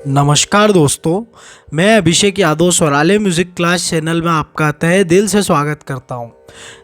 नमस्कार दोस्तों, मैं Abhishek Yadav स्वराले music class channel में आपका तहे दिल से स्वागत करता हूं।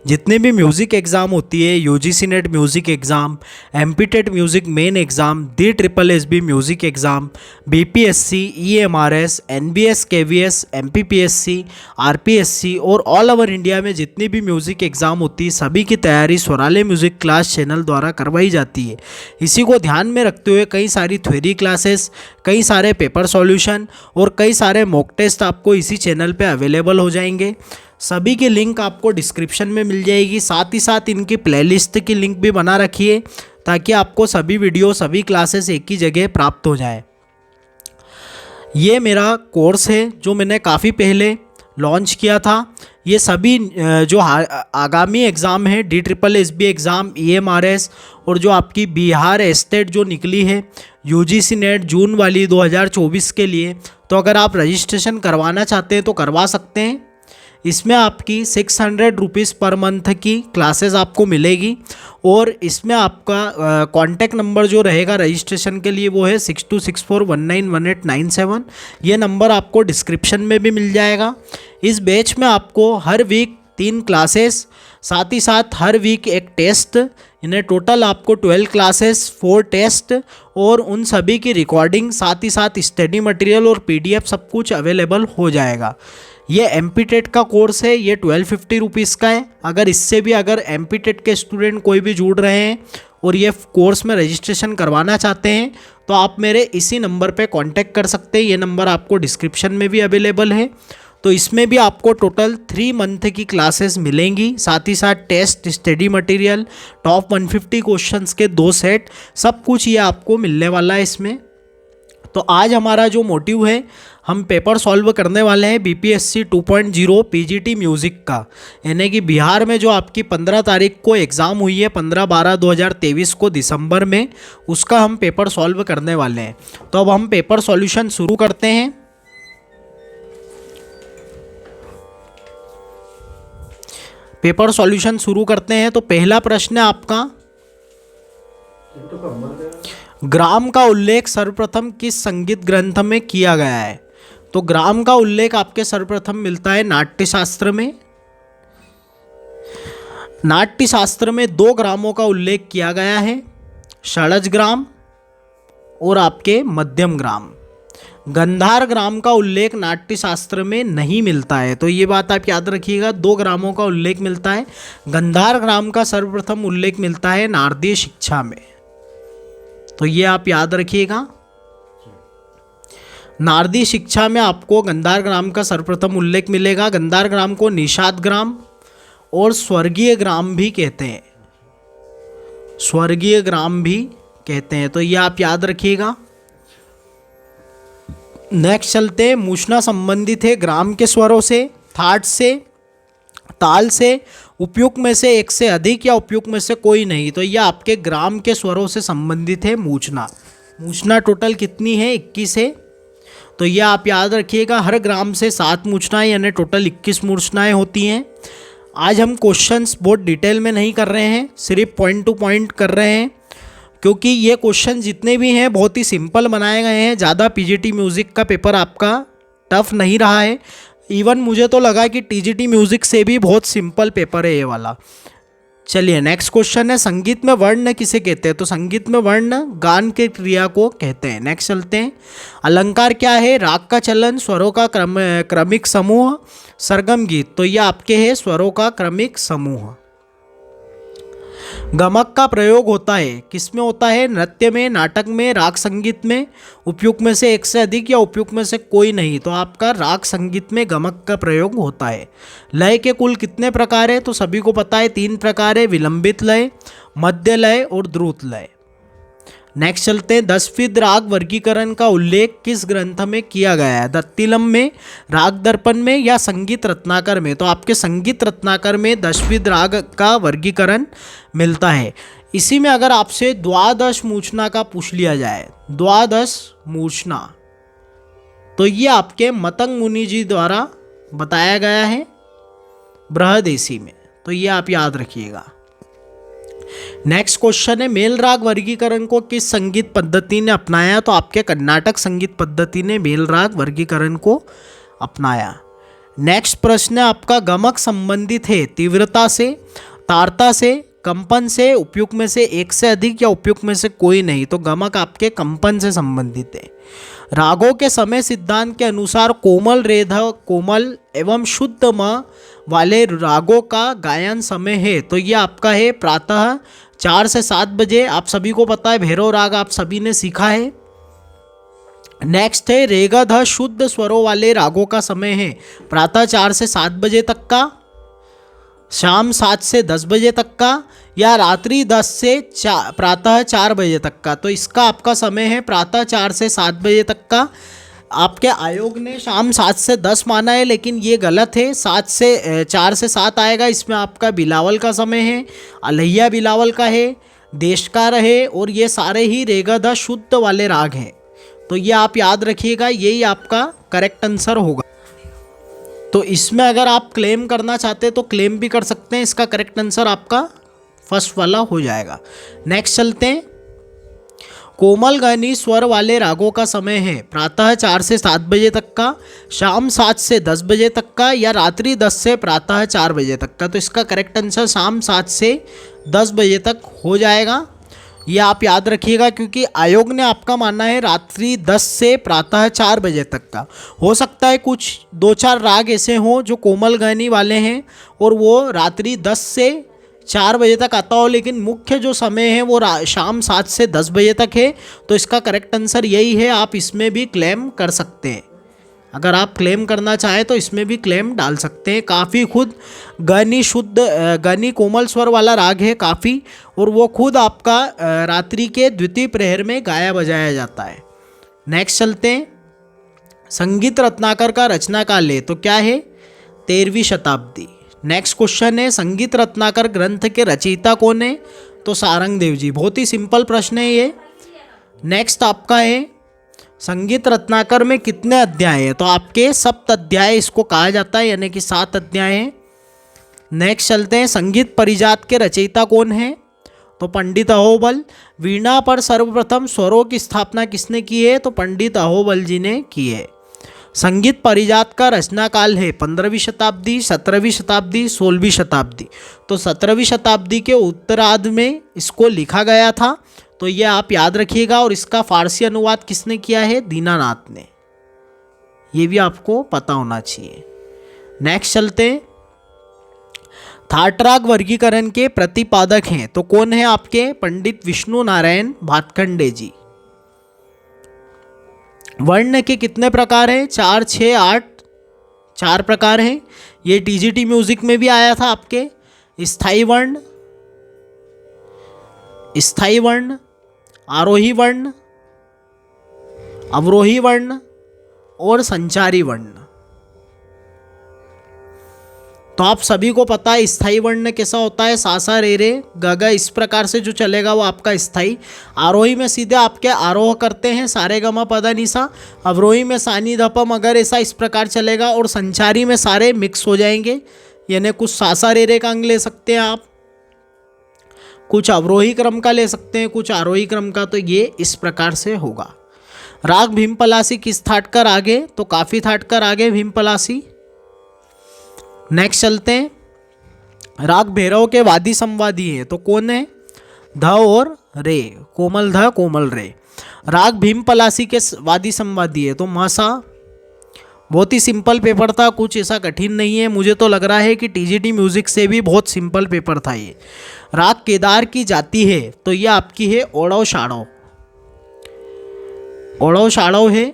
जितने भी म्यूज़िक एग्ज़ाम होती है, UGC NET music exam, MPTET music main exam, D triple S B music exam, BPSC, EMRS, NBS, KVS, MPPSC, RPSC और ऑल ओवर इंडिया में जितनी भी म्यूज़िक एग्ज़ाम होती है सभी की तैयारी स्वराले म्यूज़िक क्लास चैनल द्वारा करवाई जाती है। इसी को ध्यान में रखते हुए कई सारी थ्योरी क्लासेस, कई सारे पेपर सॉल्यूशन और कई सारे मॉक टेस्ट आपको इसी चैनल पे अवेलेबल हो जाएंगे। सभी की लिंक आपको डिस्क्रिप्शन में मिल जाएगी। साथ ही साथ इनकी प्लेलिस्ट की लिंक भी बना रखिए ताकि आपको सभी वीडियो, सभी क्लासेस एक ही जगह प्राप्त हो जाए। ये मेरा कोर्स है जो मैंने काफ़ी पहले लॉन्च किया था। ये सभी जो आगामी एग्ज़ाम है, D triple S B exam, EMRS और जो आपकी बिहार एस्टेट जो निकली है यूजीसी नेट जून वाली 2024 के लिए, तो अगर आप रजिस्ट्रेशन करवाना चाहते हैं तो करवा सकते हैं। इसमें आपकी 600 रुपीज़ पर मंथ की क्लासेस आपको मिलेगी और इसमें आपका कॉन्टैक्ट नंबर जो रहेगा रजिस्ट्रेशन के लिए वो है 6264191897। ये नंबर आपको डिस्क्रिप्शन में भी मिल जाएगा। इस बैच में आपको हर वीक 3 क्लासेस, साथ ही साथ हर वीक एक टेस्ट, इन्हें टोटल आपको 12 क्लासेस, 4 टेस्ट और उन सभी की रिकॉर्डिंग, साथ ही साथ स्टडी मटेरियल और पीडीएफ सब कुछ अवेलेबल हो जाएगा। ये एमपीटेट का कोर्स है, ये 1250 रुपीज़ का है। अगर इससे भी अगर एमपीटेट के स्टूडेंट कोई भी जुड़ रहे हैं और ये कोर्स में रजिस्ट्रेशन करवाना चाहते हैं तो आप मेरे इसी नंबर पे कांटेक्ट कर सकते हैं। ये नंबर आपको डिस्क्रिप्शन में भी अवेलेबल है। तो इसमें भी आपको टोटल 3 मंथ की क्लासेस मिलेंगी, साथ ही साथ test, study material, top 150 questions के 2 सेट, सब कुछ ये आपको मिलने वाला है इसमें। तो आज हमारा जो मोटिव है, हम पेपर सॉल्व करने वाले हैं बीपीएससी 2.0 पीजीटी म्यूज़िक का, यानी कि बिहार में जो आपकी 15 तारीख को एग्ज़ाम हुई है, 15/12/2023 को दिसंबर में, उसका हम पेपर सॉल्व करने वाले हैं। तो अब हम पेपर सॉल्यूशन शुरू करते हैं। पेपर सॉल्यूशन शुरू करते हैं। तो पहला प्रश्न है आपका, ग्राम का उल्लेख सर्वप्रथम किस संगीत ग्रंथ में किया गया है? तो ग्राम का उल्लेख आपके सर्वप्रथम मिलता है नाट्यशास्त्र में। नाट्यशास्त्र में 2 ग्रामों का उल्लेख किया गया है, षडज ग्राम और आपके मध्यम ग्राम। गंधार ग्राम का उल्लेख नाट्यशास्त्र में नहीं मिलता है, तो ये बात आप याद रखिएगा। 2 ग्रामों का उल्लेख मिलता है। गंधार ग्राम का सर्वप्रथम उल्लेख मिलता है नारदीय शिक्षा में, तो ये आप याद रखिएगा। नारदी शिक्षा में आपको गंधार ग्राम का सर्वप्रथम उल्लेख मिलेगा। गंधार ग्राम को निषाद ग्राम और स्वर्गीय ग्राम भी कहते हैं, स्वर्गीय ग्राम भी कहते हैं, तो ये आप याद रखिएगा। नेक्स्ट चलते हैं। मूषणा संबंधित है ग्राम के स्वरों से, थाट से, ताल से, उपयुक्त में से एक से अधिक या उपयुक्त में से कोई नहीं, तो यह आपके ग्राम के स्वरों से संबंधित है मूषणा। मूषणा टोटल कितनी है? 21 है, तो यह आप याद रखिएगा। हर ग्राम से 7 मूषणाएं यानी टोटल 21 मूषणाएं होती हैं। आज हम क्वेश्चंस बहुत डिटेल में नहीं कर रहे हैं, सिर्फ पॉइंट टू पॉइंट कर रहे हैं, क्योंकि ये क्वेश्चन जितने भी हैं बहुत ही सिंपल बनाए गए हैं। ज़्यादा पीजीटी म्यूज़िक का पेपर आपका टफ नहीं रहा है। इवन मुझे तो लगा कि टीजीटी म्यूज़िक से भी बहुत सिंपल पेपर है ये वाला। चलिए नेक्स्ट क्वेश्चन है, संगीत में वर्ण किसे कहते हैं? तो संगीत में वर्ण गान के क्रिया को कहते हैं। नेक्स्ट चलते हैं। अलंकार क्या है? राग का चलन, स्वरों का क्रमिक समूह, सरगम गीत, तो ये आपके है स्वरों का क्रमिक समूह। गमक का प्रयोग होता है किसमें होता है? नृत्य में, नाटक में, राग संगीत में, उपयुक्त में से एक से अधिक या उपयुक्त में से कोई नहीं, तो आपका राग संगीत में गमक का प्रयोग होता है। लय के कुल कितने प्रकार है? तो सभी को पता है 3 प्रकार है, विलंबित लय, मध्य लय और द्रुत लय। नेक्स्ट चलते हैं। दशविध राग वर्गीकरण का उल्लेख किस ग्रंथ में किया गया है? दत्तिलम में, राग दर्पण में या संगीत रत्नाकर में? तो आपके संगीत रत्नाकर में दशविध राग का वर्गीकरण मिलता है। इसी में अगर आपसे द्वादश मूषणा का पूछ लिया जाए, द्वादश मूषणा, तो ये आपके मतंग मुनि जी द्वारा बताया गया है बृहदेशी में, तो ये आप याद रखिएगा। नेक्स्ट क्वेश्चन है, मेल राग वर्गीकरण को किस संगीत पद्धति ने अपनाया? तो आपके कर्नाटक संगीत पद्धति ने मेल राग वर्गीकरण को अपनाया। नेक्स्ट प्रश्न है आपका, गमक संबंधित है तीव्रता से, तारता से, कंपन से, उपयुक्त में से एक से अधिक या उपयुक्त में से कोई नहीं। तो गमक आपके कंपन से संबंधित है। रागों के समय सिद्धांत के अनुसार कोमल रेध कोमल एवं शुद्ध म वाले रागों का गायन समय है। तो ये आपका है प्रातः 4 से 7 बजे। आप सभी को पता है भैरव राग आप सभी ने सीखा है। नेक्स्ट है रेगध शुद्ध स्वरों वाले रागों का समय है प्रातः 4 से 7 बजे तक का, शाम 7 से 10 बजे तक का, या रात्रि 10 से प्रातः 4 बजे तक का। तो इसका आपका समय है प्रातः 4 से 7 बजे तक का। आपके आयोग ने शाम 7 से 10 माना है, लेकिन ये गलत है। 4 से 7 आएगा। इसमें आपका बिलावल का समय है, अलैया बिलावल का है, देशकार है, और ये सारे ही रेगध शुद्ध वाले राग हैं। तो ये आप याद रखिएगा, यही आपका करेक्ट आंसर होगा। तो इसमें अगर आप क्लेम करना चाहते हैं तो क्लेम भी कर सकते हैं। इसका करेक्ट आंसर आपका फर्स्ट वाला हो जाएगा। नेक्स्ट चलते हैं, कोमल गहनी स्वर वाले रागों का समय है प्रातः 4 से 7 बजे तक का, शाम 7 से 10 बजे तक का, या रात्रि 10 से प्रातः 4 बजे तक का। तो इसका करेक्ट आंसर शाम 7 से 10 बजे तक हो जाएगा। ये आप याद रखिएगा, क्योंकि आयोग ने आपका मानना है रात्रि 10 से प्रातः 4 बजे तक का। हो सकता है कुछ 2-4 राग ऐसे हों जो कोमल गहनी वाले हैं और वो रात्रि 10 से 4 बजे तक आता हो, लेकिन मुख्य जो समय है वो शाम 7 से 10 बजे तक है। तो इसका करेक्ट आंसर यही है। आप इसमें भी क्लेम कर सकते हैं। अगर आप क्लेम करना चाहें तो इसमें भी क्लेम डाल सकते हैं। काफ़ी खुद गहनी शुद्ध गहनी कोमल स्वर वाला राग है काफ़ी, और वो खुद आपका रात्रि के द्वितीय प्रहर में गाया बजाया जाता है। नेक्स्ट चलते हैं, संगीत रत्नाकर का रचना काल है तो क्या है? 13वीं शताब्दी। नेक्स्ट क्वेश्चन है, संगीत रत्नाकर ग्रंथ के रचयिता कौन है? तो सारंग देव जी। बहुत ही सिंपल प्रश्न है ये। नेक्स्ट आपका है, संगीत रत्नाकर में कितने अध्याय हैं? तो आपके सप्त अध्याय इसको कहा जाता है, यानी कि 7 अध्याय हैं। नेक्स्ट चलते हैं, संगीत परिजात के रचयिता कौन है? तो पंडित अहोबल। वीणा पर सर्वप्रथम स्वरों की स्थापना किसने की है? तो पंडित अहोबल जी ने की है। संगीत परिजात का रचना काल है 15वीं शताब्दी, 17वीं शताब्दी, 16वीं शताब्दी। तो 17वीं शताब्दी के उत्तरार्ध में इसको लिखा गया था। तो ये आप याद रखिएगा। और इसका फारसी अनुवाद किसने किया है? दीनानाथ ने। ये भी आपको पता होना चाहिए। नेक्स्ट चलते हैं, थाट राग वर्गीकरण के प्रतिपादक हैं तो कौन है आपके? पंडित विष्णु नारायण भातखंडे जी। वर्ण के कितने प्रकार हैं? 4, 6, 8 4 प्रकार हैं। ये टीजीटी म्यूजिक में भी आया था आपके। स्थाई वर्ण, आरोही वर्ण, अवरोही वर्ण और संचारी वर्ण। तो आप सभी को पता है स्थाई वर्ण कैसा होता है? सा सा रे रे ग ग, इस प्रकार से जो चलेगा वो आपका स्थाई। आरोही में सीधे आपके आरोह करते हैं सारे ग म प ध नि सा। अवरोही में सानी ध प म ग रे सा, इस प्रकार चलेगा। और संचारी में सारे मिक्स हो जाएंगे, यानी कुछ सा सा रे रे का अंग ले सकते हैं आप, कुछ अवरोही क्रम का ले सकते हैं, कुछ आरोही क्रम का। तो ये इस प्रकार से होगा। राग भीमपलासी किस थाट का राग है? तो काफी थाट का राग है भीमपलासी। नेक्स्ट चलते हैं, राग भैरव के वादी संवादी है तो कौन है? ध और रे, कोमल ध कोमल रे। राग भीमपलासी के वादी संवादी है तो मसा। बहुत ही सिंपल पेपर था, कुछ ऐसा कठिन नहीं है। मुझे तो लग रहा है कि टीजीटी म्यूजिक से भी बहुत सिंपल पेपर था ये। राग केदार की जाति है तो ये आपकी है ओढ़व शाढ़व। ओढ़व शाढ़व है।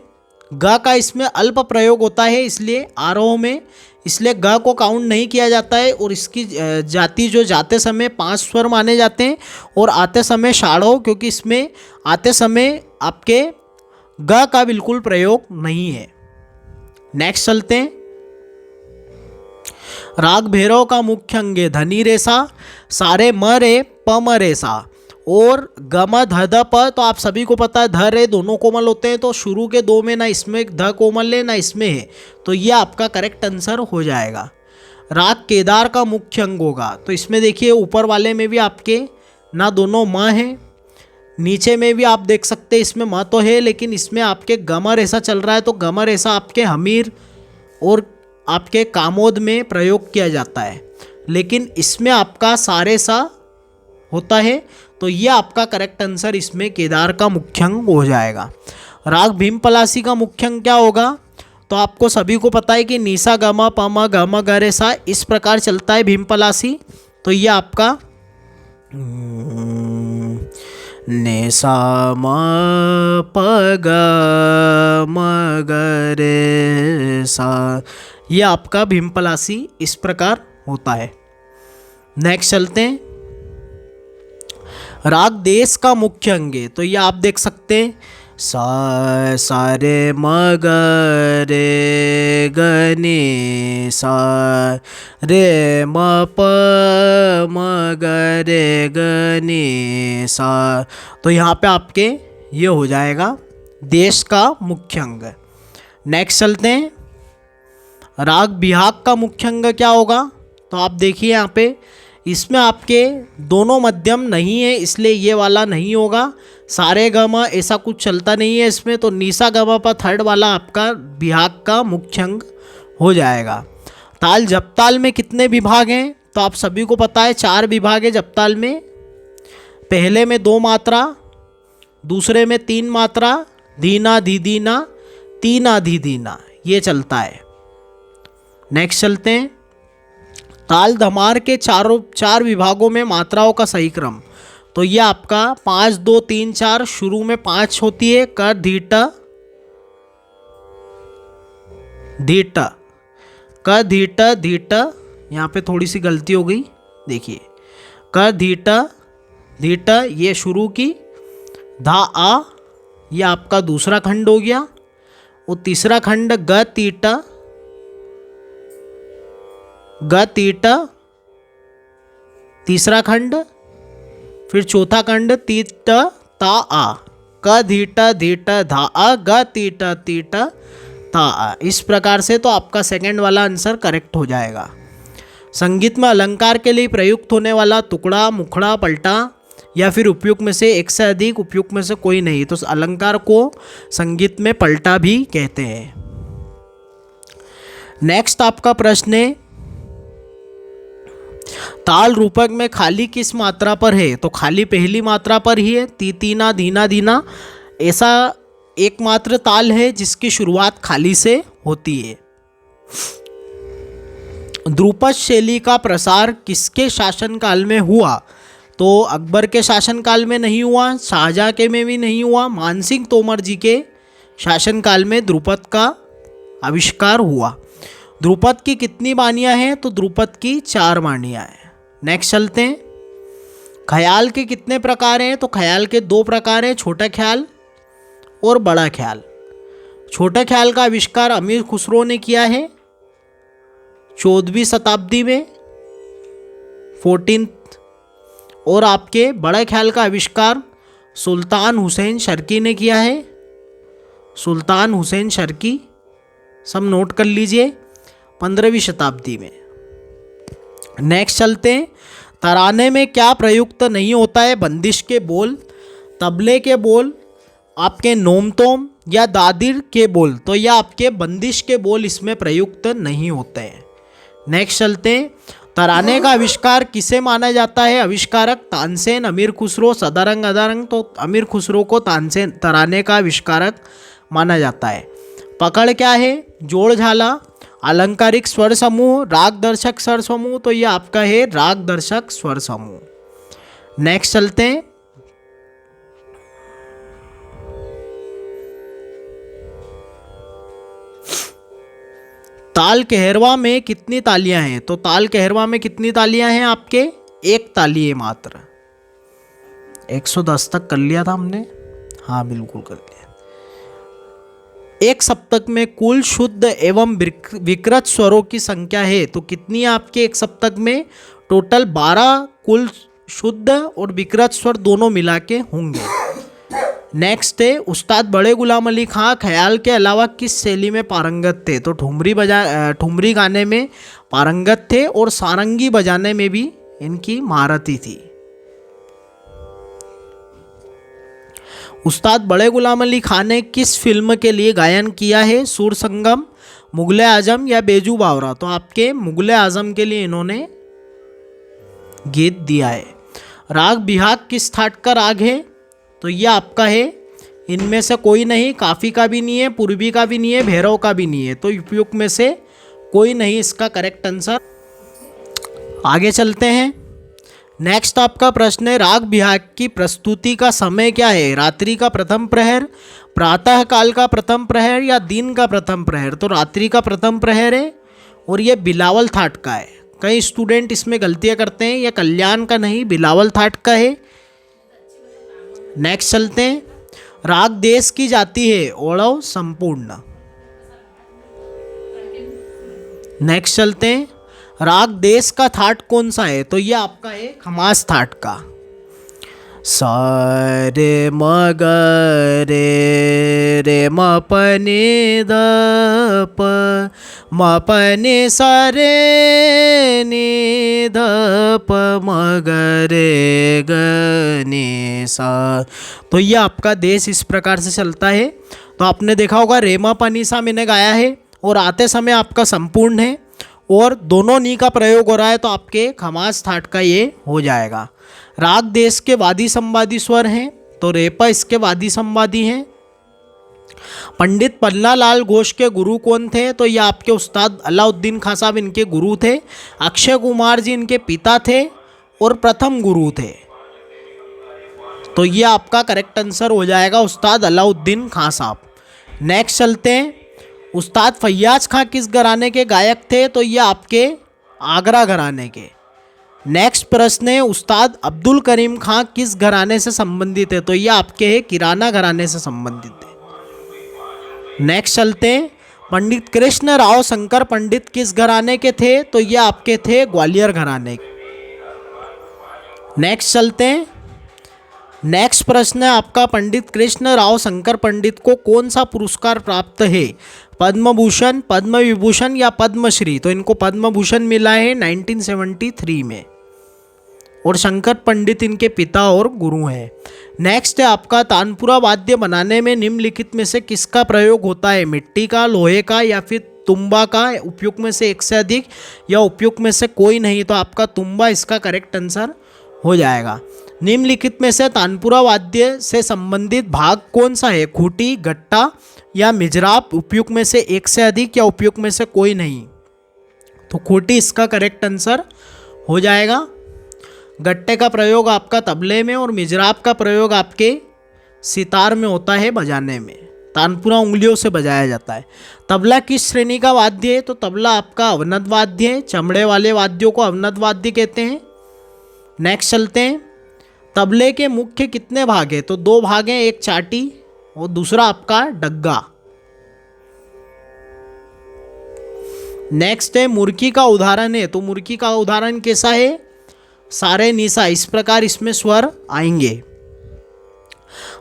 ग का इसमें अल्प प्रयोग होता है, इसलिए आरोह में, इसलिए ग को काउंट नहीं किया जाता है। और इसकी जाति जो जाते समय 5 स्वर माने जाते हैं और आते समय शाढ़व, क्योंकि इसमें आते समय आपके ग का बिल्कुल प्रयोग नहीं है। नेक्स्ट चलते हैं, राग भैरव का मुख्य अंग है धनी रेसा, सारे म रे प म रेसा और ग म ध ध प। तो आप सभी को पता है ध रे दोनों कोमल होते हैं, तो शुरू के 2 में ना इसमें ध कोमल है ना इसमें है। तो ये आपका करेक्ट आंसर हो जाएगा। राग केदार का मुख्य अंग होगा तो इसमें देखिए ऊपर वाले में भी आपके ना दोनों म है। नीचे में भी आप देख सकते हैं इसमें म तो है, लेकिन इसमें आपके गमर ऐसा चल रहा है, तो गमर ऐसा आपके हमीर और आपके कामोद में प्रयोग किया जाता है, लेकिन इसमें आपका सारे सा होता है। तो ये आपका करेक्ट आंसर इसमें केदार का मुख्यंग हो जाएगा। राग भीम पलासी का मुख्यंग क्या होगा? तो आपको सभी को पता है कि निसा गमा पमा गमा गरे सा इस प्रकार चलता है भीम पलासी। तो ये आपका निसा म प ग म ग रे सा, ये आपका भीम पलासी इस प्रकार होता है। नेक्स्ट चलते हैं, राग देश का मुख्य अंग है। तो ये आप देख सकते हैं सा रे म ग रे ग नि सा रे म प म ग रे ग नि सा। तो यहाँ पे आपके ये हो जाएगा देश का मुख्य अंग। नेक्स्ट चलते हैं, राग बिहाग का मुख्य अंग क्या होगा? तो आप देखिए यहाँ पे इसमें आपके दोनों मध्यम नहीं है, इसलिए ये वाला नहीं होगा। सारे गमा ऐसा कुछ चलता नहीं है इसमें, तो निसा गमा पर थर्ड वाला आपका बिहाग का मुख्य अंग हो जाएगा। ताल जपताल में कितने विभाग हैं? तो आप सभी को पता है 4 विभाग है जपताल में। पहले में 2 मात्रा, दूसरे में 3 मात्रा, धीना धीदीना, तीना धीदीना, ये चलता है। नेक्स्ट चलते हैं, ताल धमार के 4 विभागों में मात्राओं का सही क्रम। तो ये आपका 5 2 3 4, शुरू में 5 होती है, क धीट धीट, क धीट धीट, यहाँ पे थोड़ी सी गलती हो गई, देखिए क धीट धीट ये शुरू की, धा आ ये आपका दूसरा खंड हो गया, और तीसरा खंड ग तीट ग तीट, तीसरा खंड, फिर चौथा खंड तीट ता आ, क धीट धीट धा आ ग तीट तीट ता आ। इस प्रकार से तो आपका सेकंड वाला आंसर करेक्ट हो जाएगा। संगीत में अलंकार के लिए प्रयुक्त होने वाला टुकड़ा, मुखड़ा, पलटा या फिर उपयुक्त में से एक से अधिक, उपयुक्त में से कोई नहीं, तो अलंकार को संगीत में पलटा भी कहते हैं। नेक्स्ट आपका प्रश्न है, ताल रूपक में खाली किस मात्रा पर है? तो खाली पहली मात्रा पर ही है, ती तीना धीना धीना, ऐसा एकमात्र ताल है जिसकी शुरुआत खाली से होती है। ध्रुपद शैली का प्रसार किसके शासनकाल में हुआ? तो अकबर के शासनकाल में नहीं हुआ, शाहजहाँ के में भी नहीं हुआ, मानसिंह तोमर जी के शासनकाल में ध्रुपद का आविष्कार हुआ। ध्रुपद की कितनी बानियाँ हैं? तो ध्रुपद की 4 बानियाँ हैं। नेक्स्ट चलते हैं, ख्याल के कितने प्रकार हैं? तो ख्याल के 2 प्रकार हैं, छोटा ख्याल और बड़ा ख्याल। छोटा ख्याल का आविष्कार अमीर खुसरो ने किया है 14वीं शताब्दी में, 14th, और आपके बड़ा ख्याल का आविष्कार सुल्तान हुसैन शर्की ने किया है, सुल्तान हुसैन शर्की, सब नोट कर लीजिए, 15वीं शताब्दी में। नेक्स्ट चलते हैं, तराने में क्या प्रयुक्त नहीं होता है? बंदिश के बोल, तबले के बोल, आपके नोमतोम या दादिर के बोल। तो यह आपके बंदिश के बोल इसमें प्रयुक्त नहीं होते हैं। नेक्स्ट चलते हैं, तराने का आविष्कार किसे माना जाता है? आविष्कारक तानसेन, अमीर खुसरो, सदारंग, अदारंग। तो अमीर खुसरो को तानसेन तराने का आविष्कारक माना जाता है। पकड़ क्या है? जोड़ झाला, अलंकारिक स्वर समूह, राग दर्शक स्वर समूह। तो ये आपका है राग दर्शक स्वर समूह। नेक्स्ट चलते हैं, ताल कहरवा में कितनी तालियां हैं? तो ताल कहरवा में कितनी तालियां हैं आपके? 1 ताली है मात्र। 110 तक कर लिया था हमने, हाँ बिल्कुल कर लिया। एक सप्तक में कुल शुद्ध एवं विकृत स्वरों की संख्या है, तो कितनी है आपके एक सप्तक में? टोटल 12 कुल शुद्ध और विकृत स्वर दोनों मिला के होंगे। नेक्स्ट है, उस्ताद बड़े गुलाम अली खां ख्याल के अलावा किस शैली में पारंगत थे? तो ठुमरी गाने में पारंगत थे और सारंगी बजाने में भी इनकी महारती थी। उस्ताद बड़े गुलाम अली खान ने किस फिल्म के लिए गायन किया है? सूर संगम, मुगले आजम या बेजू बावरा? तो आपके मुगले आजम के लिए इन्होंने गीत दिया है। राग बिहाग किस थाट का राग है? तो यह आपका है इनमें से कोई नहीं, काफ़ी का भी नहीं है, पूर्वी का भी नहीं है, भैरव का भी नहीं है, तो उपयुक्त में से कोई नहीं इसका करेक्ट आंसर। आगे चलते हैं। नेक्स्ट आपका प्रश्न है, राग बिहाग की प्रस्तुति का समय क्या है? रात्रि का प्रथम प्रहर, प्रातः काल का प्रथम प्रहर या दिन का प्रथम प्रहर? तो रात्रि का प्रथम प्रहर है और ये बिलावल थाट का है। कई स्टूडेंट इसमें गलतियां करते हैं, यह कल्याण का नहीं बिलावल थाट का है। नेक्स्ट चलते हैं। राग देश की जाती है? ओणव संपूर्ण। नेक्स्ट चलते हैं। राग देश का थाट कौन सा है? तो यह आपका है खमास थाट का। सा रे म ग रे रे म प नि द प म प नि सा रे नि ध प म ग रे ग नि सा। तो यह आपका देश इस प्रकार से चलता है। तो आपने देखा होगा रेमा पानी सा मैंने गाया है और आते समय आपका संपूर्ण है और दोनों नी का प्रयोग हो रहा है, तो आपके खमास थाट का ये हो जाएगा। राग देश के वादी संवादी स्वर हैं, तो रेपा इसके वादी संवादी हैं। पंडित पन्नालाल घोष के गुरु कौन थे? तो ये आपके उस्ताद अलाउद्दीन खां साहब इनके गुरु थे। अक्षय कुमार जी इनके पिता थे और प्रथम गुरु थे। तो ये आपका करेक्ट आंसर हो जाएगा उस्ताद अलाउद्दीन खां साहब। नेक्स्ट चलते हैं। उस्ताद फैयाज खां किस घराने के गायक थे? तो ये आपके आगरा घराने के। नेक्स्ट प्रश्न है, उस्ताद अब्दुल करीम खां किस घराने से संबंधित है? तो ये आपके है किराना घराने से संबंधित है। नेक्स्ट चलते हैं। पंडित कृष्ण राव शंकर पंडित किस घराने के थे? तो ये आपके थे ग्वालियर घराने के। नेक्स्ट चलते हैं। नेक्स्ट प्रश्न है आपका, पंडित कृष्ण राव शंकर पंडित को कौन सा पुरस्कार प्राप्त है? पद्म भूषण, पद्म विभूषण या पद्मश्री? तो इनको पद्म भूषण मिला है 1973 में और शंकर पंडित इनके पिता और गुरु हैं। नेक्स्ट है आपका, तानपुरा वाद्य बनाने में निम्नलिखित में से किसका प्रयोग होता है? मिट्टी का, लोहे का या फिर तुम्बा का? उपयुक्त में से एक से अधिक या उपयुक्त में से कोई नहीं, तो आपका तुम्बा इसका करेक्ट आंसर हो जाएगा। निम्नलिखित में से तानपुरा वाद्य से संबंधित भाग कौन सा है? खूंटी, गट्टा या मिजराब? उपयुक्त में से एक से अधिक या उपयुक्त में से कोई नहीं, तो खूंटी इसका करेक्ट आंसर हो जाएगा। गट्टे का प्रयोग आपका तबले में और मिजराब का प्रयोग आपके सितार में होता है बजाने में। तानपुरा उंगलियों से बजाया जाता है। तबला किस श्रेणी का वाद्य है? तो तबला आपका अवनद वाद्य है। चमड़े वाले वाद्यों को अवनद वाद्य कहते हैं। नेक्स्ट चलते हैं। तबले के मुख्य कितने भाग हैं? तो दो भाग हैं, एक चाटी और दूसरा आपका डग्गा। नेक्स्ट है मुर्की का उदाहरण है, तो मुर्की का उदाहरण कैसा है? सारे निशा, इस प्रकार इसमें स्वर आएंगे।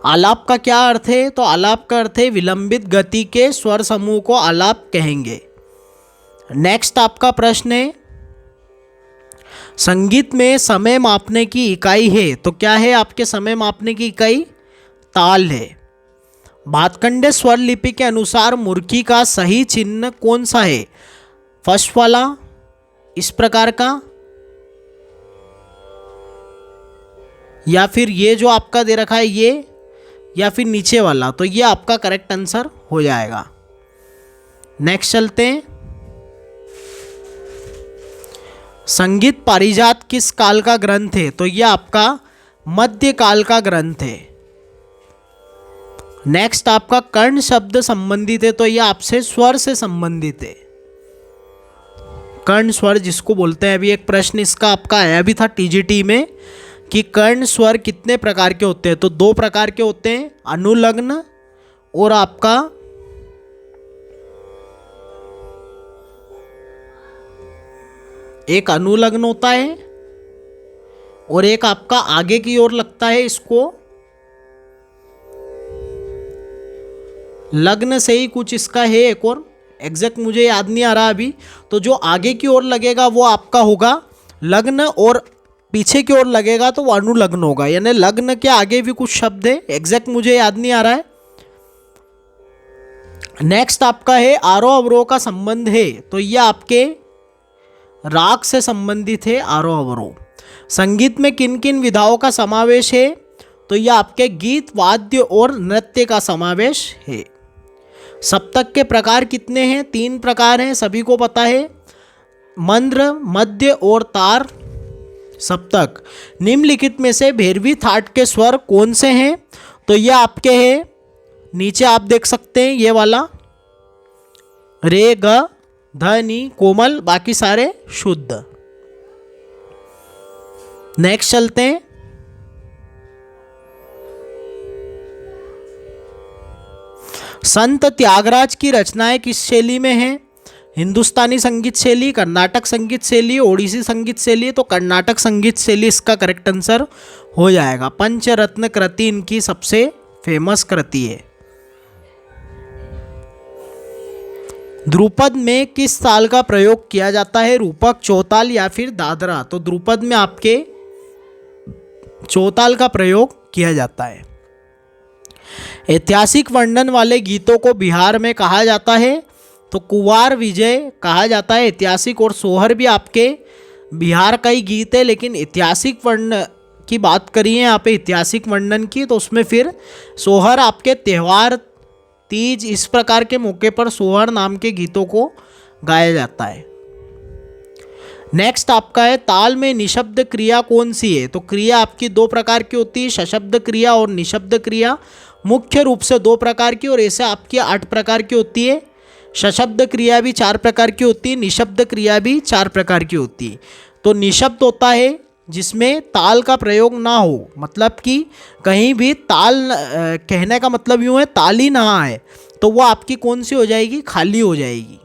आलाप का क्या अर्थ है? तो आलाप का अर्थ है विलंबित गति के स्वर समूह को आलाप कहेंगे। नेक्स्ट आपका प्रश्न है, संगीत में समय मापने की इकाई है, तो क्या है आपके समय मापने की इकाई? ताल है। भातखंडे स्वर लिपि के अनुसार मुर्की का सही चिन्ह कौन सा है? फर्स्ट वाला, इस प्रकार का, या फिर ये जो आपका दे रखा है ये, या फिर नीचे वाला? तो ये आपका करेक्ट आंसर हो जाएगा। नेक्स्ट चलते हैं। संगीत पारिजात किस काल का ग्रंथ है? तो यह आपका मध्यकाल का ग्रंथ है। नेक्स्ट आपका कर्ण शब्द संबंधित है, तो यह आपसे स्वर से संबंधित है। कर्ण स्वर जिसको बोलते हैं, अभी एक प्रश्न इसका आपका आया भी था टीजीटी में कि कर्ण स्वर कितने प्रकार के होते हैं? तो दो प्रकार के होते हैं, अनुलग्न और आपका एक अनुलग्न होता है और एक आपका आगे की ओर लगता है। इसको लग्न से ही कुछ इसका है एक और, एग्जैक्ट मुझे याद नहीं आ रहा अभी। तो जो आगे की ओर लगेगा वो आपका होगा लग्न और पीछे की ओर लगेगा तो वो अनुलग्न होगा, यानी लग्न के आगे भी कुछ शब्द है, एग्जैक्ट मुझे याद नहीं आ रहा है। नेक्स्ट आपका है आरोह अवरोह का संबंध है, तो ये आपके राग से संबंधित है आरोह अवरोह। संगीत में किन किन विधाओं का समावेश है, तो यह आपके गीत, वाद्य और नृत्य का समावेश है। सप्तक के प्रकार कितने हैं? 3 प्रकार हैं, सभी को पता है, मंद्र, मध्य और तार सप्तक। निम्नलिखित में से भैरवी थाट के स्वर कौन से हैं? तो यह आपके हैं, नीचे आप देख सकते हैं, ये वाला रे, ग, ध, नी कोमल, बाकी सारे शुद्ध। नेक्स्ट चलते हैं। संत त्यागराज की रचनाएं किस शैली में हैं? हिंदुस्तानी संगीत शैली, कर्नाटक संगीत शैली, ओडिसी संगीत शैली। तो कर्नाटक संगीत शैली इसका करेक्ट आंसर हो जाएगा। पंचरत्न कृति इनकी सबसे फेमस कृति है। ध्रुपद में किस ताल का प्रयोग किया जाता है? रूपक, चौताल या फिर दादरा? तो ध्रुपद में आपके चौताल का प्रयोग किया जाता है। ऐतिहासिक वर्णन वाले गीतों को बिहार में कहा जाता है, तो कुंवार विजय कहा जाता है। ऐतिहासिक और सोहर भी आपके बिहार का ही गीत है, लेकिन ऐतिहासिक वर्ण की बात करिए यहाँ पे, ऐतिहासिक वर्णन की, तो उसमें फिर सोहर आपके त्यौहार, तीज, इस प्रकार के मौके पर सोहर नाम के गीतों को गाया जाता है। नेक्स्ट आपका है ताल में निशब्द क्रिया कौन सी है? तो क्रिया आपकी 2 प्रकार की होती है, सशब्द क्रिया और निशब्द क्रिया। मुख्य रूप से 2 प्रकार की, और ऐसे आपकी 8 प्रकार की होती है। सशब्द क्रिया भी 4 प्रकार की होती है, निशब्द क्रिया भी 4 प्रकार की होती है। तो निशब्द होता है जिसमें ताल का प्रयोग ना हो, मतलब कि कहीं भी ताल, कहने का मतलब यूँ है ताल ही ना आए, तो वो आपकी कौन सी हो जाएगी? खाली हो जाएगी।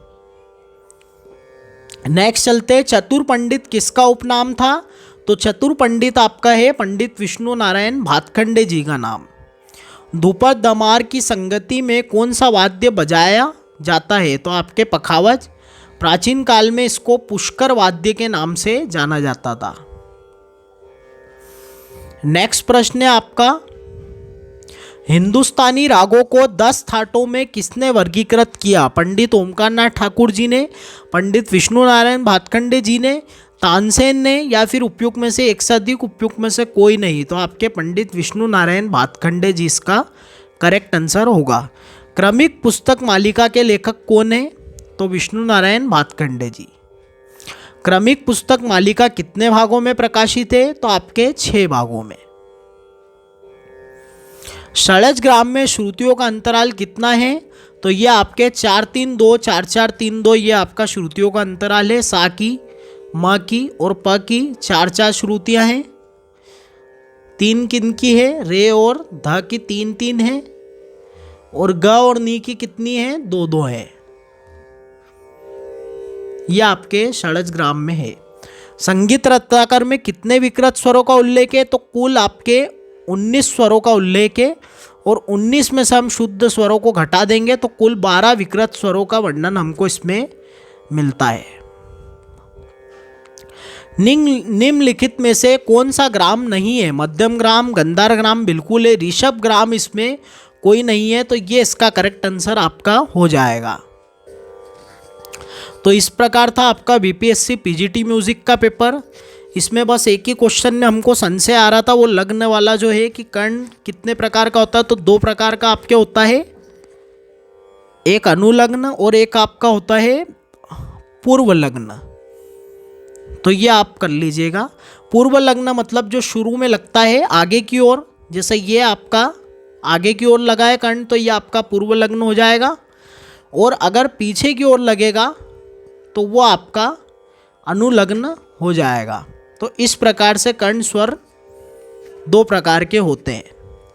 नेक्स्ट चलते हैं, चतुर पंडित किसका उपनाम था? तो चतुर पंडित आपका है पंडित विष्णु नारायण भातखंडे जी का नाम। धूपर दमार की संगति में कौन सा वाद्य बजाया जाता है? तो आपके पखावज। प्राचीन काल में इसको पुष्कर वाद्य के नाम से जाना जाता था। नेक्स्ट प्रश्न है आपका, हिंदुस्तानी रागों को 10 थाटों में किसने वर्गीकृत किया? पंडित ओमकारनाथ ठाकुर जी ने, पंडित विष्णु नारायण भातखंडे जी ने, तानसेन ने, या फिर उपयुक्त में से एक से अधिक, उपयुक्त में से कोई नहीं? तो आपके पंडित विष्णु नारायण भातखंडे जी इसका करेक्ट आंसर होगा। क्रमिक पुस्तक मालिका के लेखक कौन है? तो विष्णु नारायण भातखंडे जी। क्रमिक पुस्तक मालिका कितने भागों में प्रकाशित है? तो आपके 6 भागों में। षडज ग्राम में श्रुतियों का अंतराल कितना है? तो ये आपके 4-3-2, 4-4-3-2, ये आपका श्रुतियों का अंतराल है। सा की, म की और प की 4-4 श्रुतियाँ हैं। 3 किन की है? रे और ध की 3-3 है, और ग और नी की कितनी है? 2-2 है। यह आपके षडज ग्राम में है। संगीत रत्नाकर में कितने विकृत स्वरों का उल्लेख है? तो कुल आपके 19 स्वरों का उल्लेख है, और 19 में से हम शुद्ध स्वरों को घटा देंगे तो कुल 12 विकृत स्वरों का वर्णन हमको इसमें मिलता है। निम्नलिखित में से कौन सा ग्राम नहीं है? मध्यम ग्राम, गंधार ग्राम बिल्कुल है, ऋषभ ग्राम इसमें कोई नहीं है, तो ये इसका करेक्ट आंसर आपका हो जाएगा। तो इस प्रकार था आपका बीपीएससी पीजीटी म्यूजिक का पेपर। इसमें बस एक ही क्वेश्चन में हमको संशय आ रहा था, वो लग्न वाला जो है कि कर्ण कितने प्रकार का होता है? तो 2 प्रकार का आपके होता है, एक अनुलग्न और एक आपका होता है पूर्व लग्न। तो ये आप कर लीजिएगा। पूर्व लग्न मतलब जो शुरू में लगता है आगे की ओर, जैसे ये आपका आगे की ओर लगा है कर्ण, तो ये आपका पूर्व लग्न हो जाएगा। और अगर पीछे की ओर लगेगा तो वो आपका अनुलग्न हो जाएगा। तो इस प्रकार से कर्ण स्वर 2 प्रकार के होते हैं।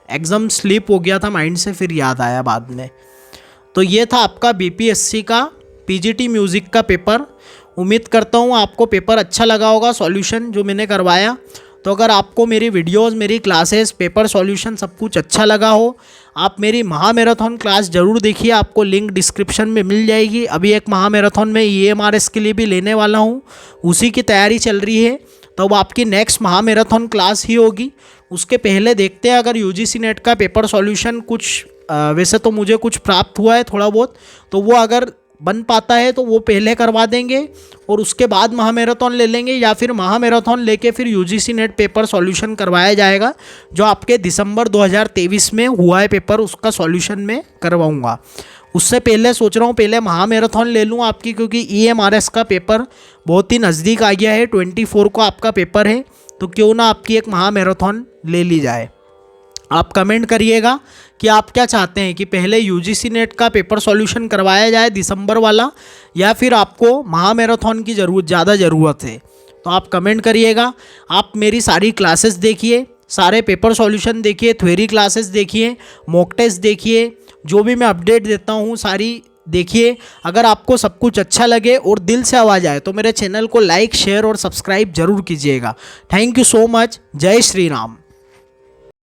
एग्जाम स्लिप हो गया था माइंड से, फिर याद आया बाद में। तो ये था आपका बीपीएससी का पीजीटी म्यूज़िक का पेपर। उम्मीद करता हूँ आपको पेपर अच्छा लगा होगा, सॉल्यूशन जो मैंने करवाया। तो अगर आपको मेरी वीडियोस, मेरी क्लासेस, पेपर सॉल्यूशन सब कुछ अच्छा लगा हो, आप मेरी महामैराथन क्लास ज़रूर देखिए, आपको लिंक डिस्क्रिप्शन में मिल जाएगी। अभी एक महामैराथन में EMRS के लिए भी लेने वाला हूँ, उसी की तैयारी चल रही है। तब आपकी नेक्स्ट महामैराथन क्लास ही होगी। उसके पहले देखते हैं अगर यूजीसी नेट का पेपर सॉल्यूशन कुछ वैसे तो मुझे कुछ प्राप्त हुआ है थोड़ा बहुत, तो वो अगर बन पाता है तो वो पहले करवा देंगे और उसके बाद महामैराथन ले लेंगे, या फिर महामैराथन लेके फिर यूजीसी नेट पेपर सॉल्यूशन करवाया जाएगा। जो आपके दिसंबर 2023 में हुआ है पेपर, उसका सॉल्यूशन मैं करवाऊंगा। उससे पहले सोच रहा हूँ पहले महामैराथन ले लूँ आपकी, क्योंकि EMRS का पेपर बहुत ही नज़दीक आ गया है। 24 को आपका पेपर है, तो क्यों ना आपकी एक महामैराथन ले ली जाए। आप कमेंट करिएगा कि आप क्या चाहते हैं कि पहले यूजीसी नेट का पेपर सॉल्यूशन करवाया जाए दिसंबर वाला, या फिर आपको महामैराथन की ज़्यादा ज़रूरत है। तो आप कमेंट करिएगा। आप मेरी सारी क्लासेस देखिए, सारे पेपर सॉल्यूशन देखिए, थ्योरी क्लासेस देखिए, मॉक टेस्ट देखिए, जो भी मैं अपडेट देता हूँ सारी देखिए। अगर आपको सब कुछ अच्छा लगे और दिल से आवाज़ आए तो मेरे चैनल को लाइक, शेयर और सब्सक्राइब जरूर कीजिएगा। Thank you so much. जय श्री राम।